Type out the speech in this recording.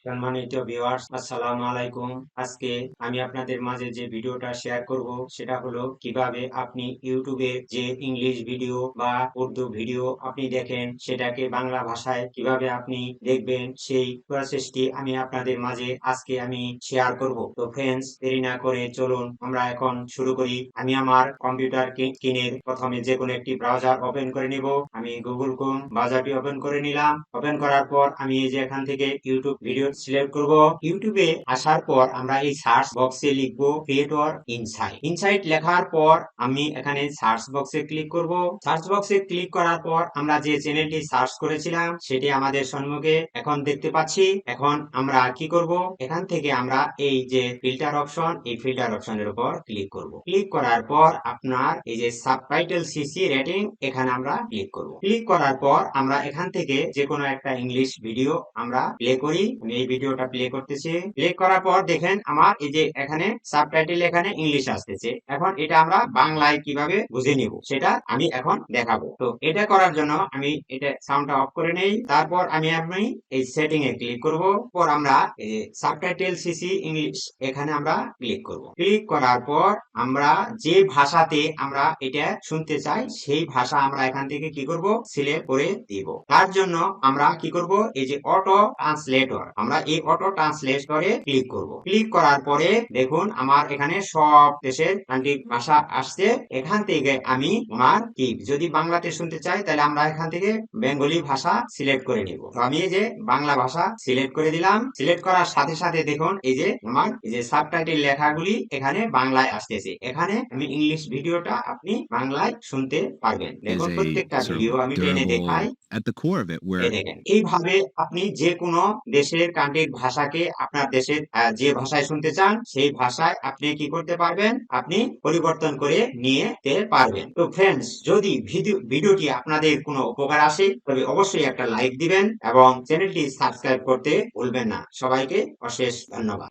সম্মানিত ভিউয়ার্স, আসসালামু আলাইকুম। আজকে আমি আপনাদের মাঝে যে ভিডিওটা শেয়ার করব সেটা হলো কিভাবে আপনি ইউটিউবে যে ইংলিশ ভিডিও বা উর্দু ভিডিও আপনি দেখেন সেটাকে বাংলা ভাষায় কিভাবে আপনি দেখবেন সেই প্রসেসটি আমি আপনাদের মাঝে আজকে আমি শেয়ার করব। তো ফ্রেন্ডস, দেরি না করে চলুন আমরা এখন শুরু করি। আমি আমার কম্পিউটার কিনে প্রথমে যে কোনো একটি ব্রাউজার ওপেন করে নিব। আমি গুগল ক্রোম ব্রাউজারটি ওপেন করে নিলাম। ওপেন করার পর আমি এই যে এখান থেকে ইউটিউব ভিডিও সিলেক্ট করব। ইউটিউবে আসার পর আমরা এই সার্চ বক্সে লিখব ক্রিয়েটর ইনসাইট। ইনসাইট লেখার পর আমি এখানে সার্চ বক্সে ক্লিক করব। সার্চ বক্সে ক্লিক করার পর আমরা যে চ্যানেলটি সার্চ করেছিলাম সেটি আমাদের সম্মুখে এখন দেখতে পাচ্ছি। এখন আমরা কি করব, এখান থেকে আমরা এই যে ফিল্টার অপশন, এই ফিল্টার অপশনের উপর ক্লিক করব। ক্লিক করার পর আপনার এই যে সাবটাইটেল সিসি রেটিং, এখানে আমরা ক্লিক করব। ক্লিক করার পর আমরা এখান থেকে যে কোনো একটা ইংলিশ ভিডিও আমরা প্লে করি। আমি এই ভিডিওটা প্লে করতেছি। প্লে করার পর দেখেন আমার এই যে এখানে সাবটাইটেল এখানে ইংলিশ আসতেছে। এখন এটা আমরা বাংলায় কিভাবে বুঝে নিব সেটা আমি এখন দেখাবো। তো এটা করার জন্য আমি এটা সাউন্ডটা অফ করে নেই। তারপর আমি এই সেটিং এ ক্লিক করব। পর আমরা এই যে সাবটাইটেল সিসি ইংলিশ, এখানে আমরা ক্লিক করব। ক্লিক করার পর আমরা যে ভাষাতে আমরা এটা শুনতে চাই সেই ভাষা আমরা এখান থেকে কি করব, সিলেক্ট করে দিব। তার জন্য আমরা কি করব, এই যে অটো ট্রান্সলেটর, আমরা এই অটো ট্রান্সলেটরে ক্লিক করব। ক্লিক করার পরে দেখুন আমার এখানে সব দেশের কান্ট্রির ভাষা আসছে। এখান থেকে আমি আমার কি যদি বাংলাতে শুনতে চাই তাহলে আমরা এখান থেকে বেঙ্গলি ভাষা সিলেক্ট করে নিব। তো আমি এই যে বাংলা ভাষা সিলেক্ট করে দিলাম। সিলেক্ট করার সাথে সাথে দেখুন এই যে আমার এই যে সাবটাইটেল লেখাগুলি এখানে বাংলায় আসতেছে। এখানে আমি ইংলিশ ভিডিওটা আপনি বাংলায় শুনতে পারবেন। দেখুন প্রত্যেকটা ভিডিও আমি টেনে দেখাই। at the core of it where দেখেন এইভাবে আপনি যে কোনো দেশের কান্ট্রির ভাষাকে আপনার দেশের যে ভাষায় শুনতে চান সেই ভাষায় আপনি কি করতে পারবেন, আপনি পরিবর্তন করে নিতে পারবেন। তো ফ্রেন্ডস, যদি ভিডিওটি আপনাদের কোনো উপকার আসে তবে অবশ্যই একটা লাইক দিবেন এবং চ্যানেলটি সাবস্ক্রাইব করতে ভুলবেন না। সবাইকে অশেষ ধন্যবাদ।